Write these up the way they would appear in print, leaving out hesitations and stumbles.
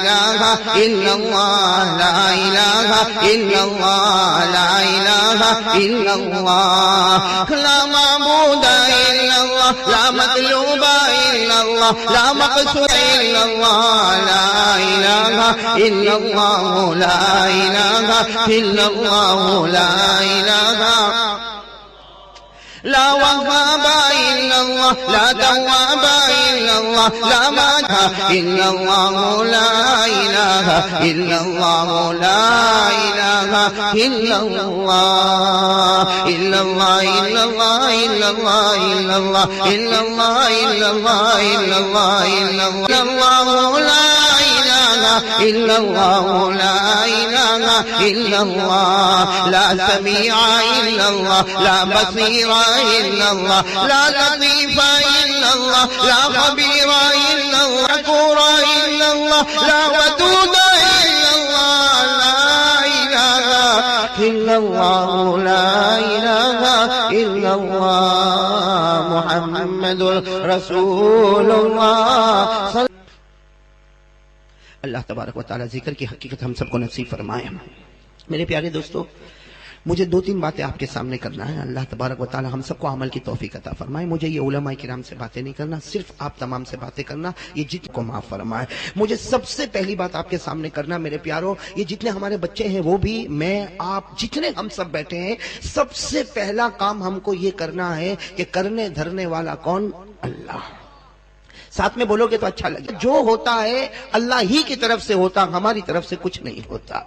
إله إلا الله لا إله إلا الله لا إله إلا الله لا معبود إلا الله لا مطلوب إلا الله لا مقصود إلا الله لا إله إلا الله لا إله إلا الله لا إله لا وهاب إلا الله لا تواب إلا الله لا مانع إلا الله لا إله إلا الله لا إله إلا الله إلا الله إلا الله إلا الله إلا الله إلا الله إلا الله إلا الله إلا الله لا إله إلا الله لا إله إلا الله لا سميع إلا الله لا بصير إلا الله لا لطيف إلا الله لا خبير إلا الله شكور إلا الله لا ودود إلا الله لا إله إلا الله لا إله إلا الله محمد رسول الله. اللہ تبارک و تعالی ذکر کی حقیقت ہم سب کو نصیب فرمائے. میرے پیارے دوستو، مجھے دو تین باتیں آپ کے سامنے کرنا ہے. اللہ تبارک و تعالی ہم سب کو عمل کی توفیق عطا فرمائے. مجھے یہ علماء کرام سے باتیں نہیں کرنا، صرف آپ تمام سے باتیں کرنا. یہ جتنے کو معاف فرمائے. مجھے سب سے پہلی بات آپ کے سامنے کرنا میرے پیاروں، یہ جتنے ہمارے بچے ہیں وہ بھی، میں، آپ، جتنے ہم سب بیٹھے ہیں، سب سے پہلا کام ہم کو یہ کرنا ہے کہ کرنے دھرنے والا کون؟ اللہ. ساتھ میں بولو گے تو اچھا لگے. جو ہوتا ہے اللہ ہی کی طرف سے ہوتا، ہماری طرف سے کچھ نہیں ہوتا.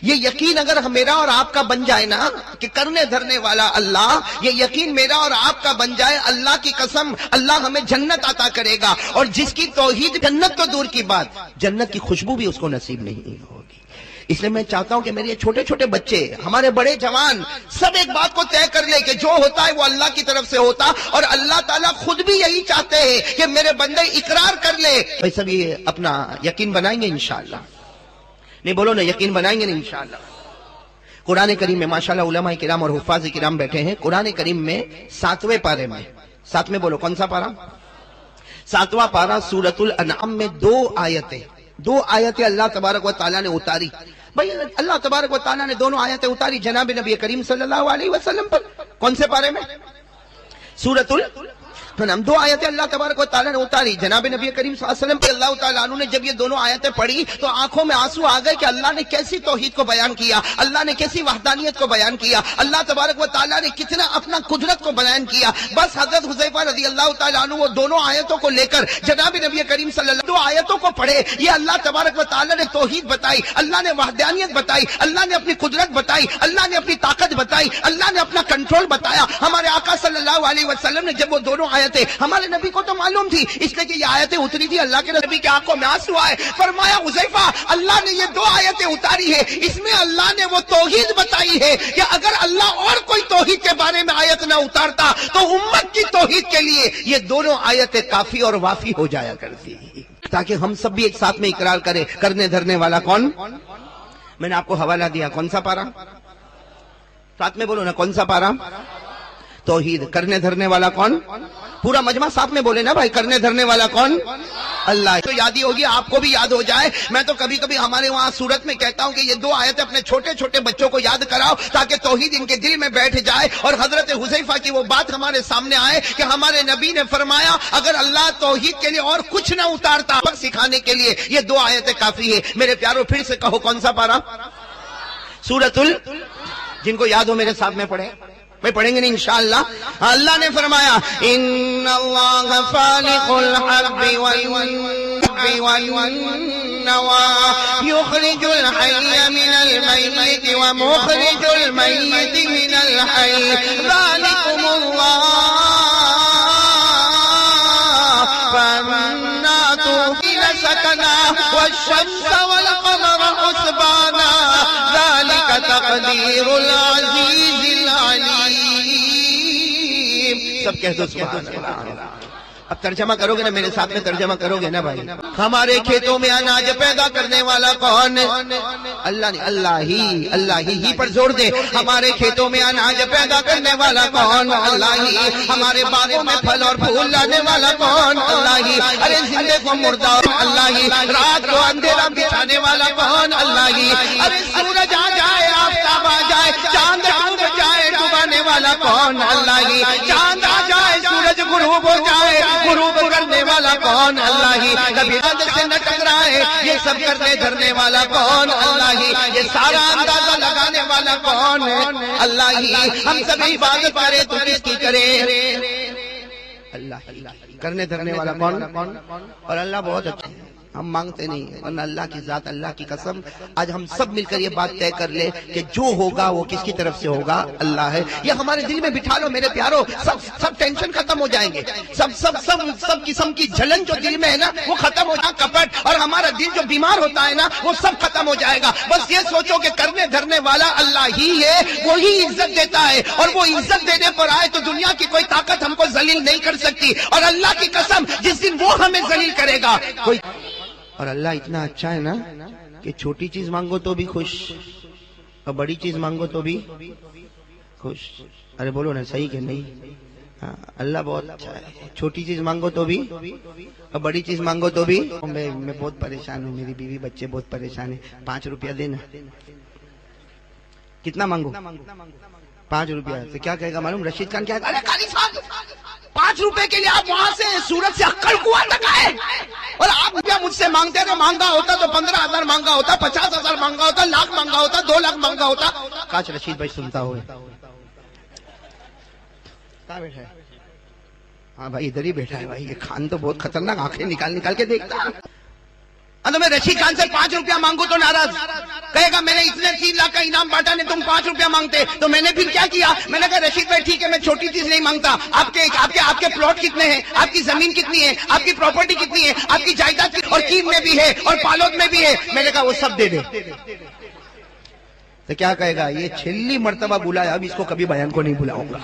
یہ یقین اگر میرا اور آپ کا بن جائے نا کہ کرنے دھرنے والا اللہ، یہ یقین میرا اور آپ کا بن جائے، اللہ کی قسم اللہ ہمیں جنت عطا کرے گا. اور جس کی توحید، جنت تو دور کی بات، جنت کی خوشبو بھی اس کو نصیب نہیں ہوگی. اس لیے میں چاہتا ہوں کہ میرے چھوٹے چھوٹے بچے، ہمارے بڑے جوان، سب ایک بات کو طے کر لے کہ جو ہوتا ہے وہ اللہ کی طرف سے ہوتا، اور اللہ تعالیٰ خود بھی یہی چاہتے ہیں کہ میرے بندے اقرار کر لے. بھائی سب یہ اپنا یقین بنائیں گے انشاءاللہ؟ نہیں بولو نا، یقین بنائیں گے نا انشاءاللہ؟ قرآن کریم میں ماشاءاللہ علماء کرام اور حفاظ کرام بیٹھے ہیں. قرآن کریم میں 7ویں پارے میں، ساتھ میں بولو کون سا پارا؟ 7واں پارا سورۃ الانعام میں دو آیتیں اللہ تبارک و تعالیٰ نے اتاری. بھائی اللہ تبارک و تعالیٰ نے دونوں آیتیں اتاری جناب نبی کریم صلی اللہ علیہ وسلم پر. کون سے پارے میں؟ سورۃ الانعام. دو آیتیں اللہ تبارک و تعالیٰ نے اتاری جناب نبی کریم صلی اللہ علیہ وسلم پر. اللہ تعالیٰ عنہ نے جب یہ دونوں آیتیں پڑھی تو آنکھوں میں آنسو آ گئے کہ اللہ نے کیسی توحید کو بیان کیا، اللہ نے کیسی وحدانیت کو بیان کیا، اللہ تبارک و تعالیٰ نے کتنا اپنا قدرت کو بیان کیا. بس حضرت حذیفہ رضی اللہ تعالیٰ عنہ وہ دونوں آیتوں کو لے کر جناب نبی کریم صلی اللہ علیہ وسلم دو آیتوں کو پڑھے. یہ اللہ تبارک و تعالیٰ نے توحید بتائی، اللہ نے وحدانیت بتائی، اللہ نے اپنی قدرت بتائی، اللہ نے اپنی طاقت بتائی، اللہ نے اپنا کنٹرول بتایا. ہمارے آقا صلی اللہ علیہ وسلم نے جب وہ دونوں آیتیں، ہمارے نبی کو تو معلوم تھی اس لیے کہ یہ آیتیں اتری تھی، اللہ کے نبی کی آنکھوں میں آنسو آئے. فرمایا حذیفہ اللہ نے یہ دو آیتیں اتاری ہے، اس میں اللہ نے وہ توحید بتائی ہے کہ اگر اللہ اور کوئی توحید کے بارے میں آیت نہ اتارتا تو امت کی توحید کے لیے یہ دونوں آیتیں کافی اور وافی ہو جایا کرتی، تاکہ ہم سب بھی ایک ساتھ میں اقرار کریں کرنے دھرنے والا کون؟ میں نے آپ کو حوالہ دیا، کون سا پارا؟ ساتھ میں بولو نا، کون سا پارا؟ توحید. کرنے دھرنے والا کون؟ پورا مجمع ساتھ میں بولے نا بھائی، کرنے دھرنے والا کون؟ اللہ. تو یاد ہی ہوگی، آپ کو بھی یاد ہو جائے. میں تو کبھی کبھی ہمارے وہاں سورت میں کہتا ہوں کہ یہ دو آیتیں اپنے چھوٹے چھوٹے بچوں کو یاد کراؤ تاکہ توحید ان کے دل میں بیٹھ جائے. اور حضرت حذیفہ کی وہ بات ہمارے سامنے آئے کہ ہمارے نبی نے فرمایا اگر اللہ توحید کے لیے اور کچھ نہ اتارتا، سکھانے کے لیے یہ دو آیتیں کافی ہے. میرے پیاروں پھر سے کہو کون سا پارا؟ سورۃ جن کو یاد ہو میرے ساتھ میں پڑھیں. میں پڑھیں گے نہیں انشاءاللہ. اللہ نے فرمایا ان اللہ فالق الحب والنوى يخرج الحي من الميت ومخرج الميت من الحي ذلكم الله فأنا تؤمن سكنا والشمس والقمر حسبانا ذلك تقدير العزيز سب کہہ دو سبحان اللہ. اب ترجمہ کرو گے نا میرے ساتھ میں؟ ترجمہ کرو گے نا بھائی؟ ہمارے کھیتوں میں اناج پیدا کرنے والا کون؟ اللہ نے. اللہ ہی پر زور دے. ہمارے کھیتوں میں اناج پیدا کرنے والا کون؟ اللہ ہی. ہمارے باغوں میں پھل اور پھول لانے والا کون؟ اللہ ہی. ارے زندے کو مردہ اللہ ہی. رات کو اندھیرا بچھا ڈبانے والا کون؟ اللہ ہی. ارے سورج آ جائے آفتاب آ جائے چاند ڈوب جائے ڈبانے والا کون؟ اللہ ہی. چاند آ جائے سورج غروب ہو جائے غروب کرنے والا کون؟ اللہ ہی. کبھی چاند سے نہ ٹکرائے یہ سب کرنے دھرنے والا کون؟ اللہ ہی. یہ سارا اندازہ لگانے والا کون ہے؟ اللہ ہی. ہم سب عبادت کرے تو کس کی کرے؟ اللہ. کرنے دھرنے والا کون؟ اور اللہ بہت اچھا ہے. ہم مانگتے نہیں ورنہ اللہ کی ذات اللہ کی قسم آج ہم سب مل کر یہ بات طے کر لے کہ جو ہوگا وہ کس کی طرف سے ہوگا؟ اللہ ہے. یہ ہمارے دل میں بٹھا لو میرے پیارو. سب ٹینشن ختم ہو جائیں گے. سب قسم کی جلن جو دل میں ہے نا وہ ختم ہو جائے. کپٹ اور ہمارا دل جو بیمار ہوتا ہے نا وہ سب ختم ہو جائے گا. بس یہ سوچو کہ کرنے دھرنے والا اللہ ہی ہے. وہی عزت دیتا ہے اور وہ عزت دینے پر آئے تو دنیا کی کوئی طاقت ہم کو ذلیل نہیں کر سکتی. اور اللہ کی قسم جس دن وہ ہمیں ذلیل کرے گا کوئی. اور اللہ اتنا اچھا ہے نا کہ چھوٹی چیز مانگو تو بھی خوش اور بڑی چیز مانگو تو بھی خوش. ارے بولو نا صحیح کہ نہیں؟ ہاں اللہ بہت اچھا ہے. چھوٹی چیز مانگو تو بھی اور بڑی چیز مانگو تو بھی. میں بہت پریشان ہوں. میری بیوی بچے بہت پریشان ہیں. 5 روپیہ دینا. کتنا مانگو؟ 5 روپیہ. تو کیا کہے گا معلوم؟ رشید خان کیا ہے؟ ارے قاری صاحب 5 روپے کے لیے آپ وہاں سے سورت سے عقل کنواں تک آئے اور آپ روپیہ مجھ سے مانگتے تھے. مانگا ہوتا تو 15,000 مانگا ہوتا, 50,000 مانگا ہوتا, لاکھ مانگا ہوتا, 2 لاکھ مانگا ہوتا. کاش رشید بھائی سنتا ہوئے. کہاں بیٹھا ہے؟ ہاں بھائی ادھر ہی بیٹھا ہے. بھائی یہ خان تو بہت خطرناک آنکھیں نکال کے دیکھتا. تو میں رشید خان سے 5 روپیہ مانگوں تو ناراض کہے گا میں نے اتنے 3 لاکھ کا انعام بانٹا نے تم 5 روپیہ مانگتے. تو میں نے پھر کیا کیا؟ میں نے کہا رشید بھائی ٹھیک ہے میں چھوٹی چیز نہیں مانگتا. آپ کے پلاٹ کتنے ہیں؟ آپ کی زمین کتنی ہے؟ آپ کی پراپرٹی کتنی ہے؟ آپ کی جائیداد اور کیم میں بھی ہے اور پالوت میں بھی ہے. میں نے کہا وہ سب دے دے. تو کیا کہے گا؟ یہ چھلی مرتبہ بلایا اب اس کو کبھی بیان کو نہیں بلاؤں گا.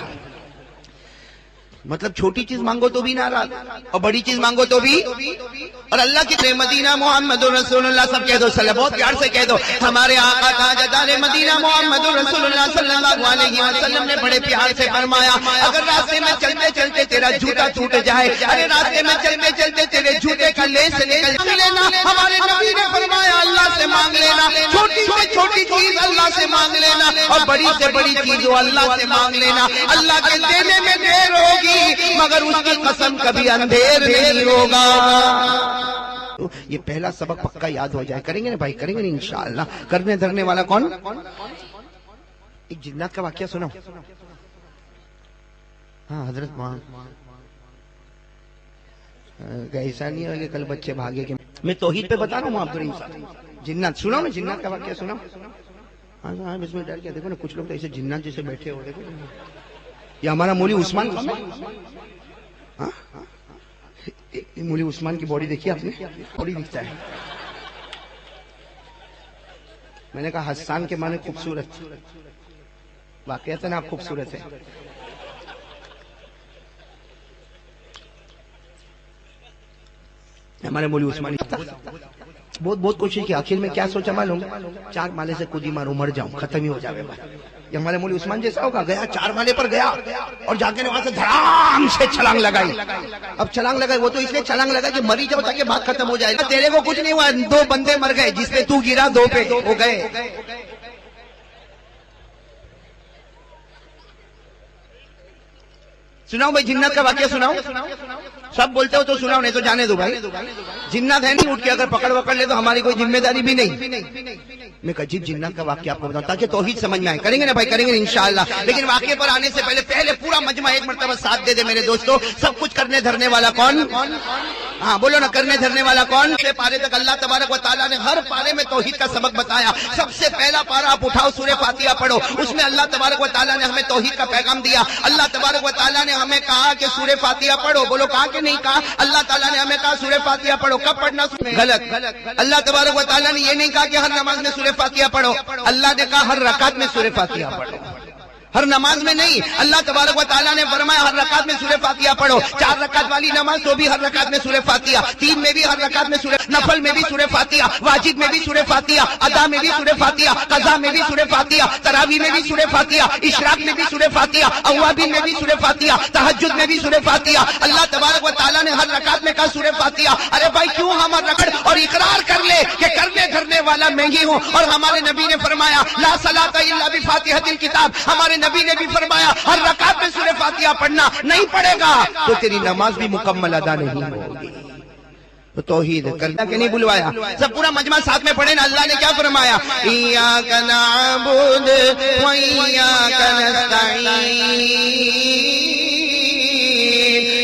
مطلب چھوٹی چیز مانگو تو بھی ناراض اور بڑی چیز مانگو تو بھی. اور اللہ کی مدینہ محمد رسول اللہ سب کہہ دو صلی. بہت پیار سے کہہ دو. ہمارے آقا تاجدار مدینہ محمد رسول اللہ صلی اللہ علیہ وسلم نے بڑے پیار سے فرمایا اگر راستے میں چلتے چلتے تیرا جوتا ٹوٹ جائے, ارے راستے میں چلتے چلتے تیرے جوتے کا لیس نکل لینا. ہمارے نبی نے فرمایا اللہ سے مانگ لینا. چھوٹی سے چھوٹی چیز اللہ سے مانگ لینا اور بڑی سے بڑی چیز وہ اللہ سے مانگ لینا. اللہ کے دینے میں دیر ہوگی مگر اس کی قسم کبھی اندھیر نہیں ہوگا. یہ پہلا سبق پکا یاد ہو جائے. کریں گے نا بھائی؟ کریں گے نا انشاءاللہ. کرنے دھرنے والا کون؟ ایک جنات کا واقعہ سنو. ہاں حضرت وہاں ایسا نہیں ہے کہ کل بچے بھاگے کہ میں توحید پہ بتا رہا ہوں عبد الرحیم صاحب. جنات سنو نا, جنات کا واقعہ سنو. ہاں اس میں ڈر کیا دیکھو نا کچھ لوگ تو ایسے جنات جیسے بیٹھے ہو. دیکھو یہ ہمارا مولی عثمان. مولی عثمان کی باڈی دیکھی آپ نے؟ باڈی دکھتا ہے. میں نے کہا حسان کے معنی خوبصورت. واقعات نا آپ خوبصورت ہے. ہمارے مولی عثمان بہت کوشش کی. آخر میں کیا سوچا معلوم؟ 4 مالے سے کودی ماروں مر جاؤں ختم ہی ہو جائے. یہ ہمارے مولی عثمان جیسا ہوگا. گیا 4 مالے پر گیا اور جا کے وہاں سے دھڑام سے چھلانگ لگائی. اب چھلانگ لگائی وہ تو اس لیے چھلانگ لگائی کہ مری جاؤ تاکہ بات ختم ہو جائے. تیرے کو کچھ نہیں ہوا. 2 بندے مر گئے. جس پہ تو گرا 2 پہ ہو گئے. سناؤ بھائی جنات کا واقعہ سناؤ. سب بولتے ہو تو سناؤ نہیں تو جانے دو بھائی. جنات ہے نہیں اٹھ کے اگر پکڑ لے تو ہماری کوئی ذمہ داری بھی نہیں. میں ایک عجیب جنات کا واقعہ آپ کو بتاؤں تاکہ توحید سمجھ میں آئے. کریں گے نا بھائی؟ کریں گے انشاءاللہ. لیکن واقعے پر آنے سے پہلے پورا مجمع ایک مرتبہ ساتھ دے دے میرے دوستو. سب کچھ کرنے دھرنے والا کون؟ ہاں بولو نا. کرنے دھرنے والا کون؟ سے پارے تک اللہ تبارک و تعالیٰ نے ہر پارے میں توحید کا سبق بتایا. سب سے پہلا پارا آپ اٹھاؤ سورہ فاتحہ پڑھو. اس میں اللہ تبارک و تعالیٰ نے ہمیں توحید کا پیغام دیا. اللہ تبارک و تعالیٰ نے ہمیں کہا کہ سورہ فاتحہ پڑھو. بولو کہا کہ نہیں کہا؟ اللہ تعالیٰ نے ہمیں کہا سورہ فاتحہ پڑھو. کب پڑھنا؟ غلط. اللہ تبارک و تعالیٰ نے یہ نہیں کہا کہ ہر نماز میں سورہ فاتحہ پڑھو. اللہ نے کہا ہر رکعت میں سورہ فاتحہ پڑھو. ہر نماز میں نہیں. اللہ تبارک و تعالیٰ نے فرمایا ہر رکعت میں سورہ فاتحہ پڑھو. 4 رکعت والی نماز تو بھی ہر رکعت میں سورہ فاتحہ. 3 میں بھی ہر رکعت میں سورہ, نفل میں بھی سورہ فاتحہ, واجب میں بھی سورہ فاتحہ, ادا میں بھی سورہ فاتحہ, قضا میں بھی سورہ فاتحہ, تراویح میں بھی سورہ فاتحہ, اشراق میں بھی سورہ فاتحہ, اوابین میں بھی سورہ فاتحہ, تہجد میں بھی سورہ فاتحہ. اللہ تبارک و تعالیٰ نے ہر رکعت میں کہا سورہ فاتحہ. ارے بھائی کیوں ہم ہر رکعت اور اقرار کر لے کہ کرنے دھرنے والا میں ہی ہوں، اور ہمارے نبی نے فرمایا لا صلاۃ الا بفاتحۃ الکتاب، ہمارے نبی نے بھی فرمایا ہر رکعت میں سورہ فاتحہ پڑھنا، نہیں پڑھے گا تو تیری نماز بھی مکمل ادا نہیں ہوگی۔ تو توحید کرنا کہ نہیں بلوایا؟ سب پورا مجمع ساتھ میں پڑھے نا، اللہ نے کیا فرمایا؟ ایاک نعبد و ایاک نستعین،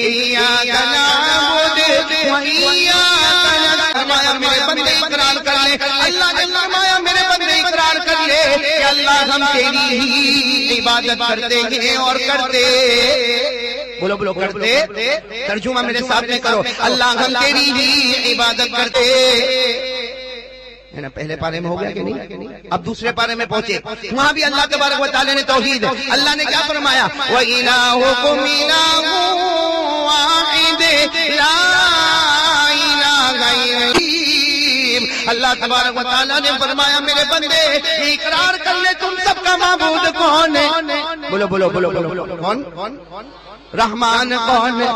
ایاک نعبد و ایاک نستعین۔ میرے بندے اقرار کر لے، اللہ نے فرمایا میرے بندے اقرار کر لے کہ اللہ ہم تیری ہی عبادت کرتے ہیں اور کرتے، بولو بولو کرتے، ترجمہ میرے ساتھ میں کرو، اللہ ہم تیری ہی عبادت کرتے ہے نا۔ پہلے پارے میں ہو گیا کہ نہیں؟ اب دوسرے پارے میں پہنچے، وہاں بھی اللہ تبارک و تعالی نے توحید، اللہ نے کیا فرمایا؟ وَإِلَٰهُكُمْ إِلَٰهٌ وَاحِدٌ لَا إِلَٰهَ غَيْرُهُ۔ اللہ تبارک و تعالی نے فرمایا میرے بندے اقرار کر لے تم سب کا معبود کون ہے؟ بولو بولو بولو بولو، کون؟ رحمان کون ہے؟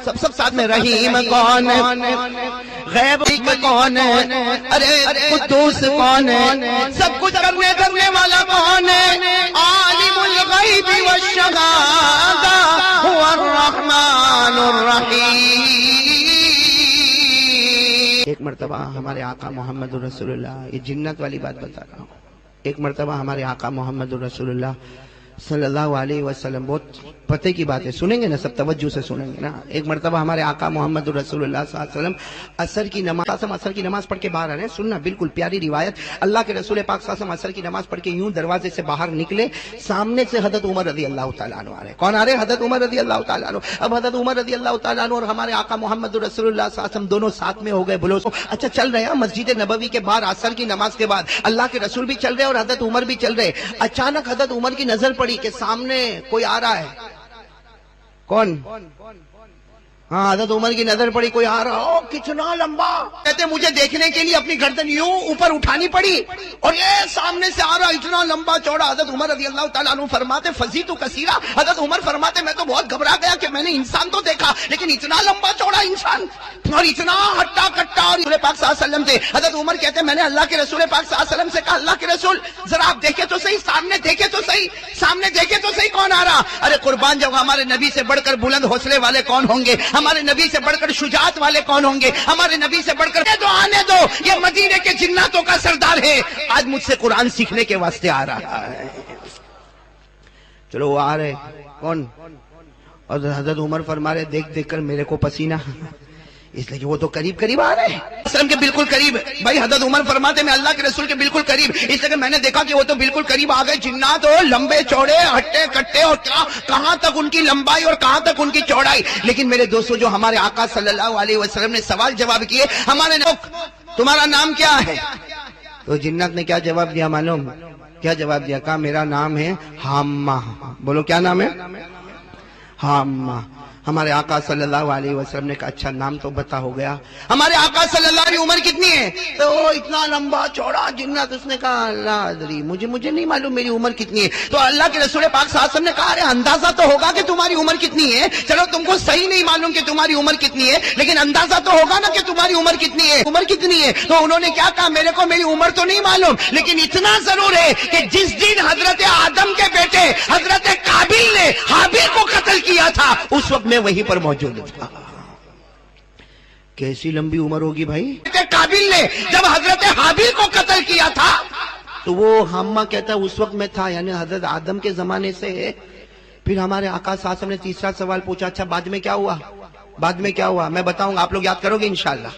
سب ساتھ میں رحیم کون ہے؟ غیب کون ہے؟ ارے قدوس کون ہے؟ سب کچھ کرنے والا کون ہے؟ عالم الغیب والشہادہ هو الرحمن الرحیم۔ ایک مرتبہ ہمارے آقا محمد رسول اللہ، یہ جنت والی بات بتا رہا ہوں، ایک مرتبہ ہمارے آقا محمد رسول اللہ صلی اللہ علیہ وسلم، بہت پتے کی بات ہے، سنیں گے نا سب، توجہ سے سنیں گے نا۔ ایک مرتبہ ہمارے آقا محمد رسول اللہ صلی اللہ علیہ وسلم عصر کی نماز پڑھ کے باہر آ رہے ہیں، سننا بالکل پیاری روایت، اللہ کے رسول پاک صلی اللہ علیہ وسلم عصر کی نماز پڑھ کے یوں دروازے سے باہر نکلے، سامنے سے حضرت عمر رضی اللہ تعالیٰ عنہ آ رہے ہیں۔ کون آ رہے ہیں؟ حضرت عمر رضی اللہ تعالیٰ عنہ۔ اب حضرت عمر رضی اللہ تعالیٰ عنہ اور ہمارے آقا محمد رسول اللہ صلی اللہ علیہ وسلم دونوں ساتھ میں ہو گئے، بولو اچھا چل رہے ہیں مسجد نبوی کے باہر عصر کی نماز کے بعد، اللہ کے رسول بھی چل رہے اور حضرت عمر بھی چل رہے۔ اچانک حضرت عمر کی نظر پڑی کہ سامنے کوئی آ رہا ہے، کون؟ ہاں حضرت عمر کی نظر پڑی کوئی آ رہا، او کتنا لمبا، کہتے مجھے دیکھنے کے لیے اپنی گردن یوں اوپر اٹھانی پڑی اور یہ سامنے سے آ رہا اتنا لمبا چوڑا۔ حضرت عمر رضی اللہ تعالیٰ عنہ فرماتے فزیت کثیرا، حضرت عمر فرماتے میں تو بہت گھبرا گیا کہ میں نے انسان تو دیکھا لیکن اتنا لمبا چوڑا انسان اور اتنا ہٹا کٹا، اور رسول پاک صلی اللہ علیہ وسلم سے حضرت عمر کہتے میں نے اللہ کے رسول پاک صلی اللہ علیہ وسلم سے کہا اللہ کے رسول ذرا آپ دیکھیں تو صحیح، سامنے دیکھیں تو صحیح، سامنے دیکھیں تو صحیح کون آ رہا؟ ارے قربان جاؤ، ہمارے نبی سے بڑھ کر بلند حوصلے والے کون ہوں گے؟ ہمارے نبی سے بڑھ کر شجاعت والے کون ہوں گے؟ ہمارے نبی سے بڑھ کر آنے دو، یہ مدینے کے جناتوں کا سردار ہے، آج مجھ سے قرآن سیکھنے کے واسطے آ رہا ہے۔ چلو وہ آ رہے کون؟ اور حضرت عمر فرما رہے دیکھ دیکھ کر میرے کو پسینہ، اس لیے کہ وہ تو قریب قریب آ رہے ہیں، اسلام کے بالکل قریب۔ بھائی حضرت عمر فرماتے میں اللہ کے رسول کے بالکل قریب، اس لیے کہ میں نے دیکھا کہ وہ تو بالکل قریب آ گئے، جنات ہو لمبے چوڑے ہٹے کٹے، اور کہاں تک ان کی لمبائی اور کہاں تک ان کی چوڑائی۔ لیکن میرے دوستو جو ہمارے آقا صلی اللہ علیہ وسلم نے سوال جواب کیے، ہمارے تمہارا نام کیا ہے؟ تو جنات نے کیا جواب دیا معلوم؟ کیا جواب دیا؟ کہا میرا نام ہے حامہ۔ بولو کیا نام ہے؟ حامہ۔ ہمارے آقا صلی اللہ علیہ وسلم نے کہا اچھا نام تو بتا ہو گیا، ہمارے آقا صلی اللہ علیہ عمر کتنی ہے؟ تو اتنا لمبا چوڑا جنات، اس نے کہا اللہ ادری، مجھے نہیں معلوم میری عمر کتنی ہے۔ تو اللہ کے رسول پاک صلی اللہ علیہ وسلم نے کہا ارے اندازہ تو ہوگا کہ تمہاری عمر کتنی ہے، چلو تم کو صحیح نہیں معلوم کہ تمہاری عمر کتنی ہے لیکن اندازہ تو ہوگا نا کہ تمہاری عمر کتنی ہے، عمر کتنی ہے؟ تو انہوں نے کیا کہا میرے کو میری عمر تو نہیں معلوم لیکن اتنا ضرور ہے کہ جس دن حضرت آدم کے بیٹے حضرت قابیل نے حابیل کو قتل کیا تھا اس وقت میں وہیں پر موجود تھا۔ کیسی لمبی عمر ہوگی بھائی؟ قابیل نے جب حضرت حابیل کو قتل کیا تھا تو وہ حامہ کہتا ہے اس وقت میں تھا، یعنی حضرت آدم کے زمانے سے ہے۔ پھر ہمارے آقا صلی اللہ علیہ وسلم نے تیسرا سوال پوچھا اچھا بعد میں کیا ہوا؟ بعد میں کیا ہوا میں بتاؤں گا، آپ لوگ یاد کرو گے انشاءاللہ۔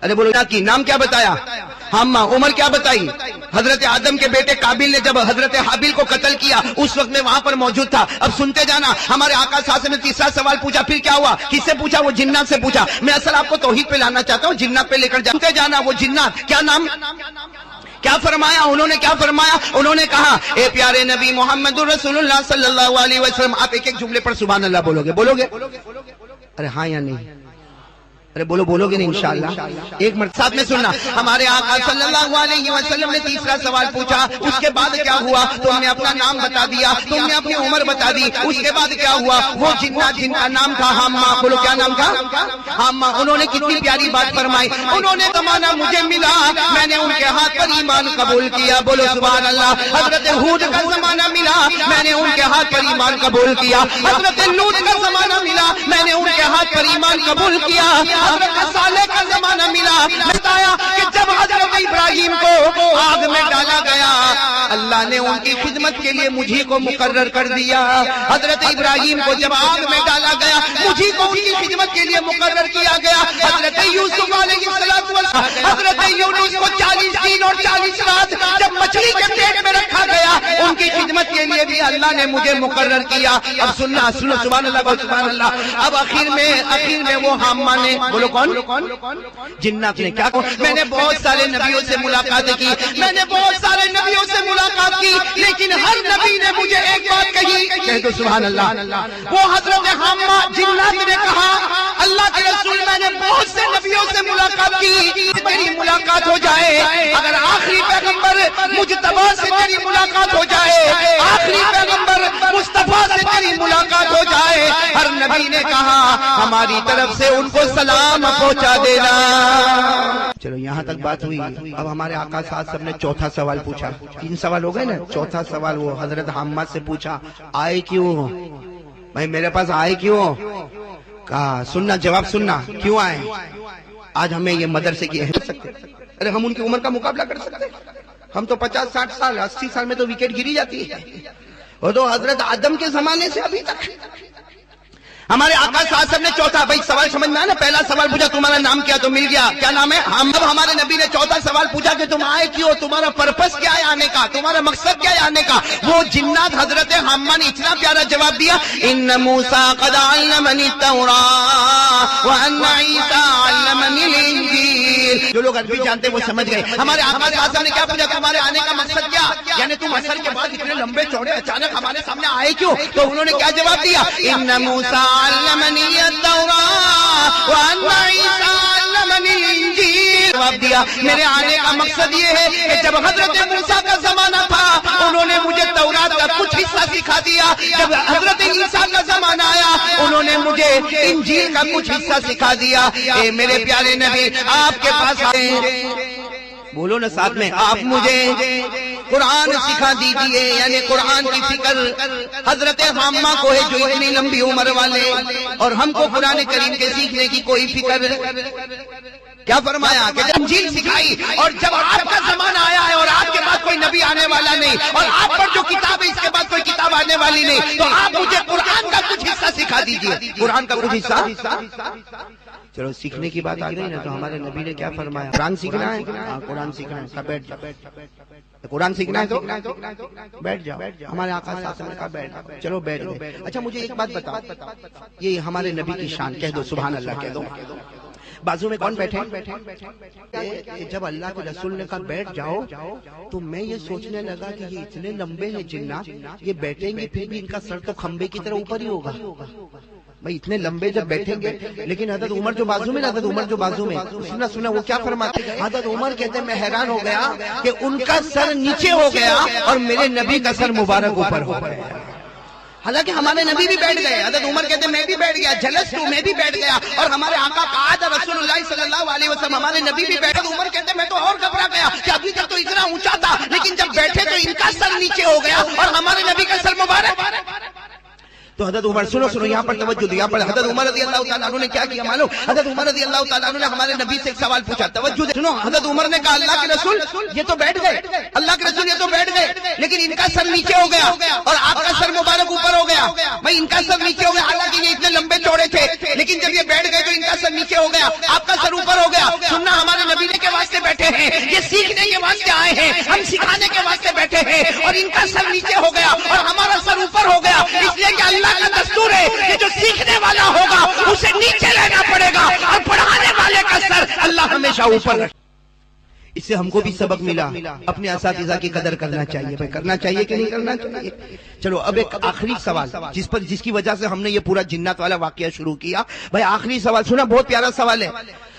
ارے بولو کی نام کیا بتایا؟ حامہ۔ عمر کیا بتائی؟ حضرت آدم کے بیٹے قابیل نے جب حضرت حابیل کو قتل کیا اس وقت میں وہاں پر موجود تھا۔ اب سنتے جانا، ہمارے آقا صلی اللہ علیہ وسلم نے تیسرا سوال پوچھا پھر کیا ہوا؟ کس سے پوچھا؟ وہ جنات سے پوچھا۔ میں اصل آپ کو توحید پہ لانا چاہتا ہوں، جنات پہ لے کر سنتے جانا۔ وہ جنات کیا نام کیا فرمایا انہوں نے؟ کیا فرمایا انہوں نے؟ کہا اے پیارے نبی محمد رسول اللہ صلی اللہ علیہ وسلم، آپ ایک ایک جملے پر سبحان اللہ بولو گے؟ ارے ہاں یا نہیں؟ ارے بولو بولو گے نہیں انشاءاللہ؟ ایک مرتبہ ساتھ میں سننا، ہمارے آقا صلی اللہ علیہ وسلم نے تیسرا سوال پوچھا، اس کے بعد کیا ہوا؟ تم نے اپنا نام بتا دیا، تم نے اپنی عمر بتا دی، اس کے بعد کیا ہوا؟ وہ جنات جن کا نام تھا حامہ، بولو کیا نام تھا؟ حامہ، انہوں نے کتنی پیاری بات فرمائی، انہوں نے زمانہ مجھے ملا، میں نے ان کے ہاتھ پر ایمان قبول کیا، بولو سبحان اللہ۔ حضرت ہود کا زمانہ ملا، میں نے ان کے ہاتھ پر ایمان قبول کیا۔ حضرت لوط کا زمانہ ملا، میں نے ان کے ہاتھ پر ایمان قبول کیا۔ حضرت صالح کا زمانہ ملا، بتایا کہ جب حضرت ابراہیم کو آگ میں ڈالا گیا، اللہ نے ان کی خدمت کے لیے مجھے کو مقرر کر دیا۔ حضرت ابراہیم کو جب آگ میں ڈالا گیا، مجھے کو ان کی خدمت کے لیے مقرر کیا گیا۔ حضرت یوسف علیہ السلام، حضرت یونس کو 40 دن اور 40 رات جب مچھلی کے پیٹ میں رکھا گیا، ان کی خدمت کے لیے بھی اللہ نے مجھے مقرر کیا۔ اب سننا، سنو سبحان اللہ، سبحان اللہ۔ اب آخر میں وہ حامہ نے، بولو کون؟ جنات نے کیا کہا؟ میں نے بہت سارے نبیوں سے ملاقات کی، میں نے بہت سارے نبیوں سے ملاقات کی، لیکن ہر نبی نے مجھے ایک بات کہی، کہہ دو سبحان اللہ۔ وہ حضرت حامہ جنات نے کہا، اللہ کے رسول میں نے بہت سے نبیوں سے ملاقات کی، میری ملاقات ہو جائے، اگر آخری پیغمبر مجتبی سے تیری ملاقات ہو جائے، آخری پیغمبر مصطفیٰ سے تیری ملاقات ہو جائے، ہر نبی نے کہا ہماری طرف سے ان کو سلام پہنچا دینا۔ چلو یہاں تک بات ہوئی۔ اب ہمارے آقا صاحب نے چوتھا سوال پوچھا، 3 سوال ہو گئے نا، چوتھا سوال وہ حضرت حامہ سے پوچھا، آئے کیوں بھائی میرے پاس، آئے کیوں؟ کہا سننا، جواب سننا، کیوں آئے؟ آج ہمیں یہ مدرسے کی اہمیت سکتے، ارے ہم ان کی عمر کا مقابلہ کر سکتے؟ ہم تو 50 60 سال 80 سال میں تو وکٹ گری جاتی ہے، وہ تو حضرت آدم کے زمانے سے ابھی تک۔ ہمارے آقا صاحب نے چوتھا، بھائی سوال سمجھ میں آیا نا؟ پہلا سوال پوچھا تمہارا نام کیا، تو مل گیا، کیا نام ہے؟ ہم ہمارے نبی نے چوتھا سوال پوچھا کہ تم آئے کیوں، تمہارا پرپس کیا ہے آنے کا، تمہارا مقصد کیا ہے آنے کا؟ وہ جنات حضرت حامہ نے اتنا پیارا جواب دیا، ان موسیٰ قد علمنی التوراۃ وان عیسیٰ علمنی الانجیل۔ جو لوگ عربی جانتے وہ سمجھ گئے۔ ہمارے آقا صاحب نے کیا پوچھا، تمہارے آنے کا مقصد کیا، یعنی تم اثر کے بعد اتنے لمبے چوڑے اچانک ہمارے سامنے آئے کیوں؟ تو انہوں نے کیا جواب دیا، ان موسیٰ علمنی التوراۃ وان عیسیٰ علمنی الانجیل۔ جواب دیا میرے آنے کا مقصد یہ ہے کہ جب حضرت موسیٰ کا زمانہ تھا، انہوں نے مجھے تورات کا کچھ حصہ سکھا دیا، جب حضرت عیسیٰ کا زمانہ آیا، انہوں نے مجھے انجیل کا کچھ حصہ سکھا دیا۔ اے میرے پیارے نبی، آپ کے پاس آئے، بولو نا ساتھ میں، آپ مجھے قرآن سکھا دیجئے، یعنی قرآن کی فکر حضرت حامہ کو ہے جو اتنی لمبی عمر والے، اور ہم کو قرآن کریم کے سیکھنے کی کوئی فکر۔ کیا فرمایا کہ جب انجیل سکھائی، اور جب آپ کا زمانہ آیا ہے اور آپ کے بعد کوئی نبی آنے والا نہیں، اور آپ پر جو کتاب ہے اس کے بعد کوئی کتاب آنے والی نہیں، تو آپ مجھے قرآن کا کچھ حصہ سکھا دیجئے، قرآن کا کچھ حصہ۔ چلو سیکھنے کی بات آ گئی نا، تو ہمارے نبی نے کیا فرمایا، قرآن سیکھنا ہے؟ ہاں قرآن سیکھنا ہے، بیٹھ جاؤ، قرآن سیکھنا ہے تو بیٹھ جاؤ۔ ہمارے آقا صاحب نے کہا بیٹھ، چلو بیٹھ گئے۔ اچھا مجھے ایک بات بتاؤ، یہ ہمارے نبی کی شان، کہہ دو سبحان اللہ، کہہ دو۔ بازو میں کون بیٹھے؟ جب اللہ کے رسول نے کہا بیٹھ جاؤ، تو میں یہ سوچنے لگا کہ یہ اتنے لمبے ہیں جنات، یہ بیٹھیں گے پھر بھی ان کا سر تو کھمبے کی طرح اوپر ہی ہوگا بھائی، اتنے لمبے جب بیٹھیں گے۔ لیکن حضرت عمر جو بازو میں، حضرت عمر جو بازو میں، سنا وہ کیا فرماتے؟ حضرت عمر کہتے ہیں میں حیران ہو گیا کہ ان کا سر نیچے ہو گیا اور میرے نبی کا سر مبارک اوپر ہو گیا۔ حالانکہ ہمارے نبی بھی بیٹھ گئے، حضرت عمر کہتے ہیں میں بھی بیٹھ گیا، جلستو میں بھی بیٹھ گیا، اور ہمارے آقا قعد رسول اللہ صلی اللہ علیہ وسلم، ہمارے نبی بھی بیٹھے۔ عمر کہتے ہیں میں تو اور گھبرا گیا کہ ابھی تک تو اتنا اونچا تھا، لیکن جب بیٹھے تو ان کا سر نیچے ہو گیا اور ہمارے نبی کا سر مبارک۔ تو حضرت عمر، سنو یہاں پر توجہ دو، یہاں پر حضرت عمر رضی اللہ تعالیٰ عنہ نے کیا کیا معلوم؟ حضرت عمر رضی اللہ تعالیٰ عنہ نے ہمارے نبی سے ایک سوال پوچھا، توجہ سنو۔ حضرت عمر نے کہا اللہ کے رسول یہ تو بیٹھ گئے، اللہ کے رسول یہ تو بیٹھ گئے، لیکن ان کا سر نیچے ہو گیا اور آپ کا سر مبارک اوپر ہو گیا۔ بھائی ان کا سر نیچے ہو گیا، حالانکہ یہ اتنے لمبے چوڑے تھے، لیکن جب یہ بیٹھ گئے تو ان کا سر نیچے ہو گیا، آپ کا سر اوپر ہو گیا۔ سننا، ہمارے نبی نے کے واسطے بیٹھے ہیں، یہ سیکھنے کے واسطے آئے ہیں، ہم سکھانے کے واسطے بیٹھے ہیں، اور ان کا سر نیچے ہو گیا اور ہمارا سر اوپر ہو گیا، اس لیے کہ اللہ کا دستور ہے کہ جو سیکھنے والا ہوگا اسے نیچے لینا پڑے گا، اور پڑھانے والے کا سر اللہ ہمیشہ اوپر رکھے۔ اس سے ہم کو بھی سبق ملا، اپنے اساتذہ کی قدر کرنا چاہیے. بھائی کرنا چاہیے کہ نہیں کرنا چاہیے؟ چلو اب ایک آخری سوال جس کی وجہ سے ہم نے یہ پورا جنات والا واقعہ شروع کیا. بھائی آخری سوال سنا، بہت پیارا سوال ہے.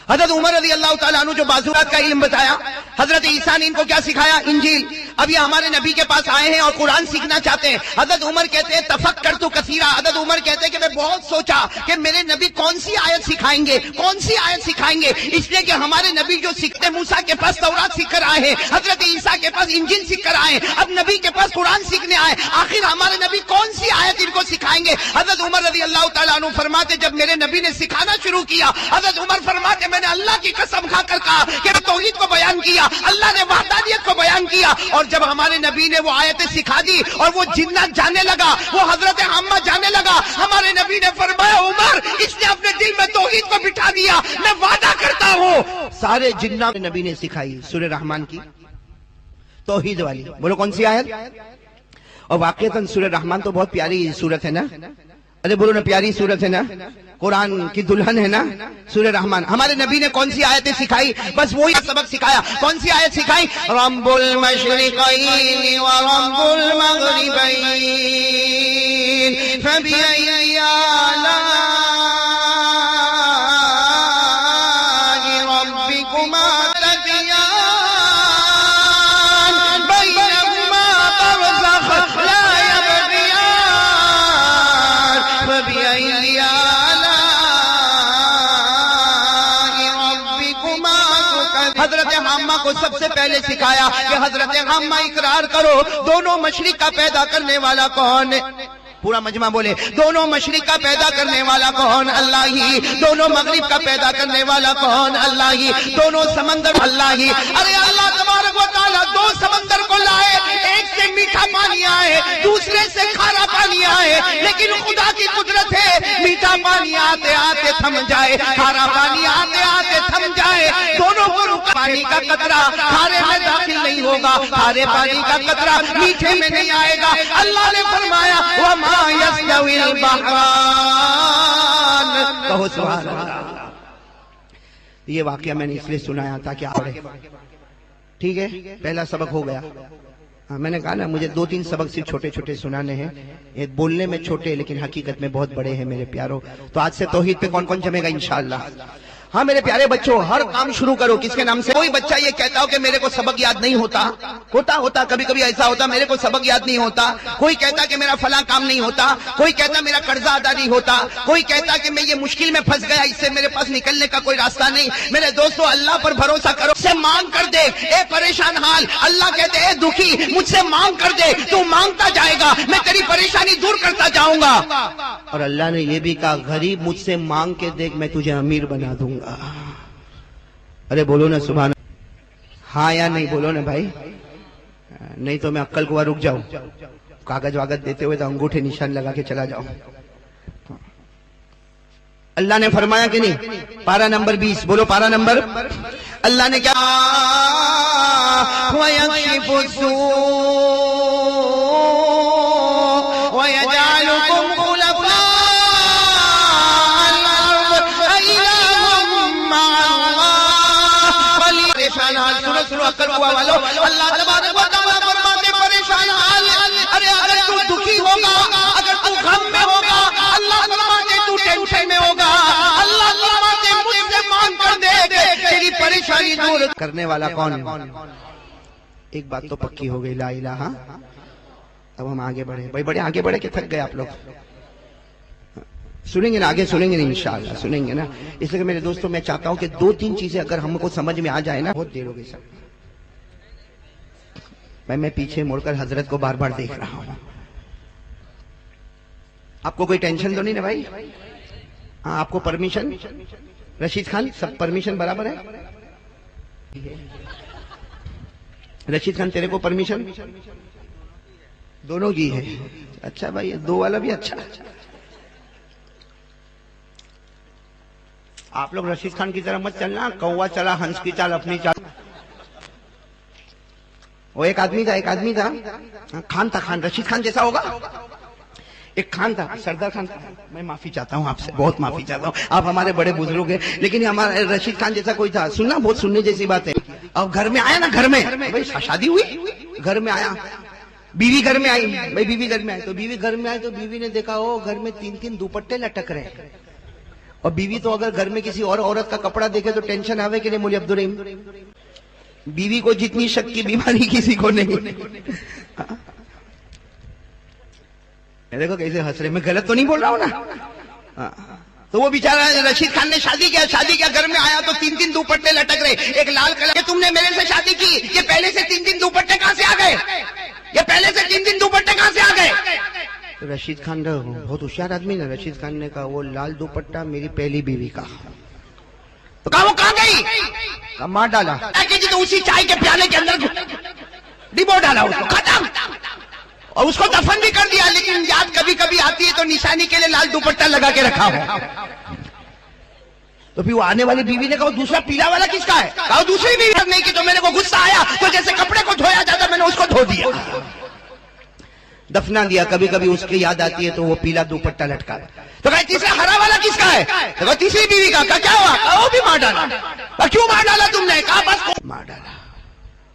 حضرت عمر رضی اللہ تعالیٰ عنہ جو بازورات کا علم بتایا، حضرت عیسیٰ نے ان کو کیا سکھایا؟ انجیل. اب یہ ہمارے نبی کے پاس آئے ہیں اور قرآن سیکھنا چاہتے ہیں. حضرت عمر کہتے ہیں تفکرت کثیرا، حضرت عمر کہتے ہیں کہ میں بہت سوچا کہ میرے نبی کون سی آیت سکھائیں گے، کون سی آیت سکھائیں گے. اس لیے کہ ہمارے نبی جو سیکھتے، موسیٰ کے پاس تورات سیکھ کر آئے ہیں، حضرت عیسیٰ کے پاس انجیل سیکھ کر آئے ہیں، اب نبی کے پاس قرآن سیکھنے آئے، آخر ہمارے نبی کون سی آیت ان کو سکھائیں گے؟ حضرت عمر رضی اللہ تعالیٰ عنہ فرماتے جب میرے نبی نے سکھانا شروع کیا، حضرت عمر فرماتے میں نے اللہ کی قسم کھا کر کہا کہ میں توحید کو بیان کیا، اللہ نے وحدانیت کو بیان کیا. اور جب ہمارے نبی نے وہ آیتیں سکھا دی اور وہ جنات جانے لگا، وہ حضرت عامہ جانے لگا، ہمارے نبی نے فرمایا عمر اس نے اپنے دل میں توحید کو بٹھا دیا، میں وعدہ کرتا ہوں سارے جنات نبی نے سکھائی. سورہ رحمان کی توحید والی، بولو کون سی آیت؟ اور واقعتاً سورہ رحمان تو بہت پیاری صورت ہے نا، ارے بولو نا پیاری صورت ہے نا، قرآن کی دلہن ہے نا سورہ رحمان. ہمارے نبی نے کون سی آیتیں سکھائی؟ بس وہی سبق سکھایا. کون سی آیت سکھائی؟ رب المشرقین ورب المغربین فبأي آلاء ربكما تكذبان بينهما برزخ لا يبغيان فبأي حضرت حامہ کو سب سے پہلے سکھایا کہ حضرت حامہ اقرار کرو دونوں مشرق کا پیدا کرنے والا کون ہے؟ پورا مجمع بولے دونوں مشرق کا پیدا کرنے والا کون؟ اللہ ہی. دونوں مغرب کا پیدا کرنے والا کون؟ اللہ ہی. دونوں سمندر اللہ ہی. ارے اللہ تبارک و تعالیٰ دو سمندر کو لائے، ایک سے میٹھا پانی آئے، دوسرے سے کھارا پانی آئے، لیکن خدا کی قدرت ہے میٹھا پانی آتے آتے تھم جائے، کھارا پانی آتے آتے تھم جائے. دونوں کو پانی کا قطرہ کھارے میں داخل نہیں ہوگا، کھارے پانی کا قطرہ میٹھے میں نہیں آئے گا. اللہ نے فرمایا وما يستوي البحران. کہو سبحان اللہ. یہ واقعہ میں نے اس لیے سنایا تھا کہ آپ ٹھیک ہے، پہلا سبق ہو گیا. میں نے کہا نا مجھے 2-3 سبق صرف چھوٹے چھوٹے سنانے ہیں، یہ بولنے میں چھوٹے لیکن حقیقت میں بہت بڑے ہیں میرے پیاروں. تو آج سے توحید پہ کون کون جمے گا انشاءاللہ؟ ہاں میرے پیارے بچوں، ہر کام شروع کرو کس کے نام سے. کوئی بچہ یہ کہتا ہو کہ میرے کو سبق یاد نہیں ہوتا، کبھی کبھی ایسا ہوتا میرے کو سبق یاد نہیں ہوتا. کوئی کہتا کہ میرا فلاں کام نہیں ہوتا، کوئی کہتا میرا قرضہ ادا نہیں ہوتا، کوئی کہتا کہ میں یہ مشکل میں پھنس گیا، اس سے میرے پاس نکلنے کا کوئی راستہ نہیں. میرے دوستو اللہ پر بھروسہ کرو، سے مانگ کر دے. اے پریشان حال، اللہ کہتے اے دکھی مجھ سے مانگ کر دے، تو مانگتا جائے گا میں تیری پریشانی دور کرتا جاؤں گا. اور اللہ نے یہ بھی کہا غریب مجھ سے مانگ کے دیکھ میں تجھے امیر بنا دوں گا. ارے بولو نا سبحان. ہاں یا نہیں بولو نا بھائی، نہیں تو میں عقل کو رک جاؤں. کاغذ واغذ دیتے ہوئے تو انگوٹھے نشان لگا کے چلا جاؤں. اللہ نے فرمایا کہ نہیں؟ پارہ نمبر 20 بولو، پارہ نمبر. اللہ نے کیا وَيَكْشِفُ السُّوءَ وَيَجْعَلُكُمْ خُلَفَاءَ اللہ تبارک و تعالیٰ فرماتے پریشان حال. ارے اگر تو دکھی ہوگا، اگر تو غم میں ہوگا، اللہ فرماتے تو ٹینشن میں ہوگا، اللہ فرماتے مجھ سے مانگ کر دے تیری پریشانی دور کرنے والا کون ہے؟ ایک بات تو پکی ہو گئی، لا الہ. اب ہم آگے بڑھے بھائی، بڑے آگے بڑھے کہ تھک گئے آپ لوگ؟ سنیں گے نا آگے، سنیں گے نا انشاءاللہ سنیں گے نا. اس لیے میرے دوستوں میں چاہتا ہوں کہ 2-3 چیزیں اگر ہم کو سمجھ میں آ جائے نا. بہت دیر ہو گئی سر، میں پیچھے مڑ کر حضرت کو بار بار دیکھ رہا ہوں. آپ کو کوئی ٹینشن تو نہیں نا بھائی؟ ہاں آپ کو پرمیشن؟ رشید خان سب پرمیشن برابر ہے؟ رشید خان تیرے کو پرمیشن دونوں کی ہے؟ اچھا بھائی، 2 والا بھی اچھا. آپ لوگ رشید خان کی طرح مت چلنا، کوا چلا ہنس کی چال اپنی چال. وہ ایک آدمی تھا خان تھا، خان رشید خان جیسا ہوگا. ایک خان تھا، سردار خان تھا. میں معافی چاہتا ہوں آپ سے، بہت معافی چاہتا ہوں، آپ ہمارے بڑے بزرگ ہیں، لیکن ہمارا رشید خان جیسا کوئی تھا. سننا، بہت سننے جیسی بات ہے. اب گھر میں آیا نا، گھر میں بھائی شادی ہوئی، گھر میں آیا، بیوی گھر میں آئی، بھائی بیوی گھر میں آئی، تو بیوی گھر میں آئی تو بیوی نے دیکھا وہ گھر میں 3 دوپٹے لٹک رہے. اور بیوی تو اگر گھر میں کسی اور عورت کا کپڑا دیکھے تو ٹینشن آوے کہ نہیں مولوی عبدالرحیم؟ بیوی کو جتنی شک کی بیماری کسی کو نہیں. دیکھو کیسے ہنس رہے، میں غلط تو نہیں بول رہا ہوں نا. تو وہ بیچارہ رشید خان نے شادی کیا گھر میں آیا تو 3 دوپٹے لٹک رہے. ایک لال کلر کہ تم نے میرے سے شادی کی، یہ پہلے سے 3 دوپٹے کہاں سے آ گئے؟ یہ پہلے سے 3 دوپٹے کہاں سے آ گئے؟ رشید خان بہت ہوشیار آدمی نا. رشید خان نے کہا وہ لال دوپٹہ میری پہلی بیوی کا. تو کہا وہ کہاں گئی؟ کہا مار ڈالا. تو اسی چائے کے پیالے کے اندر ڈبو ڈالا اس کو، ختم. اور اس کو دفن بھی کر دیا، لیکن یاد کبھی کبھی آتی ہے تو نشانی کے لیے لال دوپٹہ لگا کے رکھا ہو. تو پھر وہ آنے والی بیوی نے کہا دوسرا پیلا والا کس کا ہے؟ کہا دوسری بیوی نہیں کی. تو میرے کو غصہ آیا تو جیسے کپڑے کو دھویا جاتا میں نے اس کو دھو دیا، دفنا دیا. کبھی کبھی اس کی یاد آتی ہے تو وہ پیلا دوپٹہ لٹکا. تو کہا تیسرا ہرا والا کس کا ہے؟ تو کہا تیسری بیوی کا. کہا کیا ہوا؟ کہا وہ بھی مار ڈالا. کیوں مار ڈالا تم نے؟ کہا بس مار ڈالا.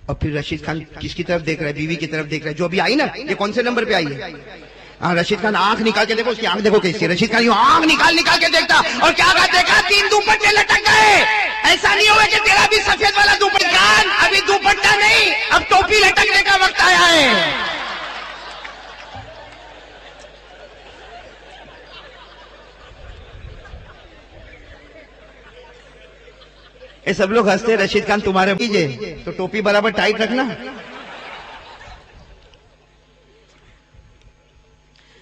اور پھر رشید خان کس کی طرف دیکھ رہا ہے؟ بیوی کی طرف دیکھ رہا ہے جو ابھی آئی نا. یہ کون سے نمبر پہ آئی ہے؟ ہاں رشید خان آنکھ نکال کے دیکھو، اس کی آنکھ دیکھو کیسی ہے. رشید خان یوں آنکھ نکال کے دیکھتا اور کیا کہا؟ دیکھا 3 دوپٹے لٹک گئے. ایسا نہیں ہوا کہ تیرا بھی سفید والا دوپٹہ، ابھی دوپٹہ نہیں، اب ٹوپی لٹکنے کا وقت آیا ہے. یہ سب لوگ ہنستے. رشید خان تمہارے کیجئے تو ٹوپی برابر ٹائٹ رکھنا.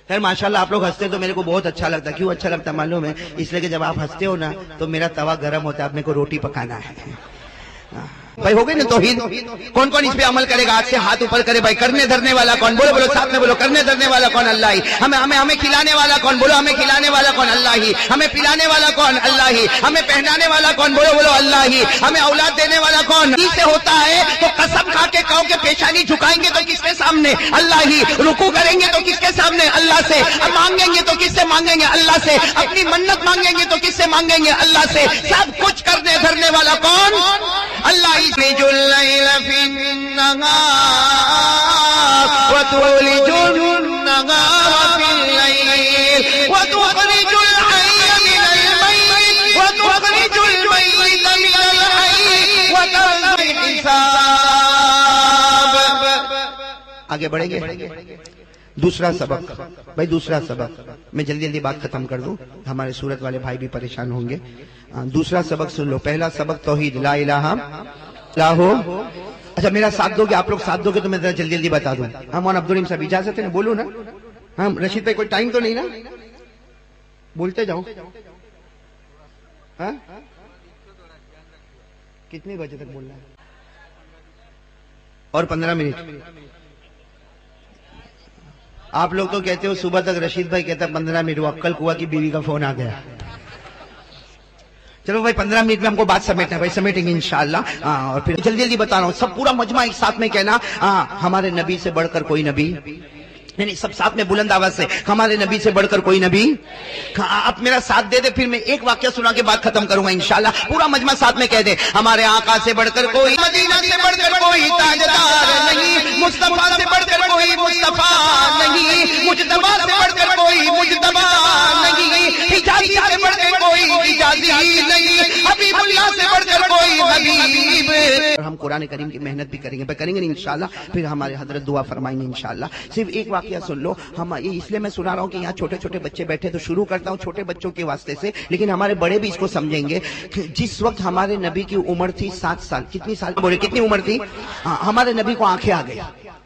خیر ماشاءاللہ آپ لوگ ہنستے تو میرے کو بہت اچھا لگتا. کیوں اچھا لگتا معلوم ہے؟ اس لیے کہ جب آپ ہنستے ہو نا تو میرا توا گرم ہوتا ہے، اب میرے کو روٹی پکانا ہے. بھائی ہو گئی نا توحید؟ کون کون اس پہ عمل کرے گا؟ آج سے ہاتھ اوپر کرے. بھائی کرنے دھرنے والا کون؟ بولو ساتھ میں بولو. کرنے دھرنے والا کون؟ اللہ ہی. ہمیں کھلانے والا کون؟ بولو ہمیں کھلانے والا کون؟ اللہ ہی. ہمیں پلانے والا کون؟ اللہ ہی. ہمیں پہنانے والا کون؟ بولو اللہ ہی. ہمیں اولاد دینے والا کون؟ سے ہوتا ہے تو قسم کھا کے کہو کہ پیشانی جھکائیں گے تو کس کے سامنے؟ اللہ ہی. رکوع کریں گے تو کس کے سامنے؟ اللہ سے. مانگیں گے تو کس سے مانگیں گے؟ اللہ سے. اپنی منت مانگیں گے تو کس سے مانگیں گے؟ اللہ سے. سب کچھ کرنے دھرنے والا کون؟ اللہ ہی. تولج الليل في النهار وتولج النهار في الليل وتخرج الحي من الميت وتخرج الميت من الحي وتنزل الحساب. آگے بڑھیں گے. دوسرا سبق بھائی، دوسرا سبق میں جلدی بات ختم کر دوں، ہمارے سورت والے بھائی بھی پریشان ہوں گے. دوسرا سبق سن لو. پہلا سبق توحید، لا الہ الا ہو. اچھا میرا ساتھ دو گے؟ آپ لوگ ساتھ دو گے تو میں ذرا جلدی بتا دوں. ہاں مولانا عبدالرحیم صاحب اجازت ہے نا؟ بولو نا. ہاں رشید بھائی کوئی ٹائم تو نہیں نا؟ بولتے جاؤ. ہاں کتنے بجے تک بولنا ہے؟ اور 15 منٹ. آپ لوگ تو کہتے ہو صبح تک. رشید بھائی کہتا 15 منٹ. وہ کل کنواں کی بیوی کا فون آ گیا. چلو بھائی 15 منٹ میں ہم کو بات سمیٹنا ہے. بھائی سمیٹیں گے انشاءاللہ. اور پھر جلدی بتا رہا ہوں. سب پورا مجمع ایک ساتھ میں کہنا ہمارے نبی سے بڑھ کر کوئی نبی نہیں. سب ساتھ میں بلند آواز سے ہمارے نبی سے بڑھ کر کوئی نبی. آپ میرا ساتھ دے دے، پھر میں ایک واقعہ سنا کے بات ختم کروں گا انشاءاللہ. پورا مجمع ساتھ میں کہہ دے ہمارے آقا سے بڑھ کر کوئی، مدینہ سے بڑھ کر کوئی تاجدار نہیں، مصطفیٰ سے بڑھ کر کوئی مصطفیٰ نہیں، مجتبیٰ سے بڑھ کر کوئی مجتبیٰ نہیں، حجازی سے بڑھ کر کوئی حجازی نہیں، حبیب اللہ سے بڑھ کر کوئی حبیب. ہم قرآن کریم کی محنت بھی کریں گے انشاءاللہ. پھر ہمارے حضرت دعا فرمائیں گے انشاءاللہ. صرف ایک واقعہ سن لو. ہم یہ اس لیے میں سنا رہا ہوں کہ یہاں چھوٹے چھوٹے بچے بیٹھے تو شروع کرتا ہوں چھوٹے بچوں کے واسطے سے، لیکن ہمارے بڑے بھی اس کو سمجھیں گے. جس وقت ہمارے نبی کی عمر تھی 7 سال. کتنی سال بولے؟ کتنی عمر تھی؟ ہمارے نبی کو آنکھیں آ گئی.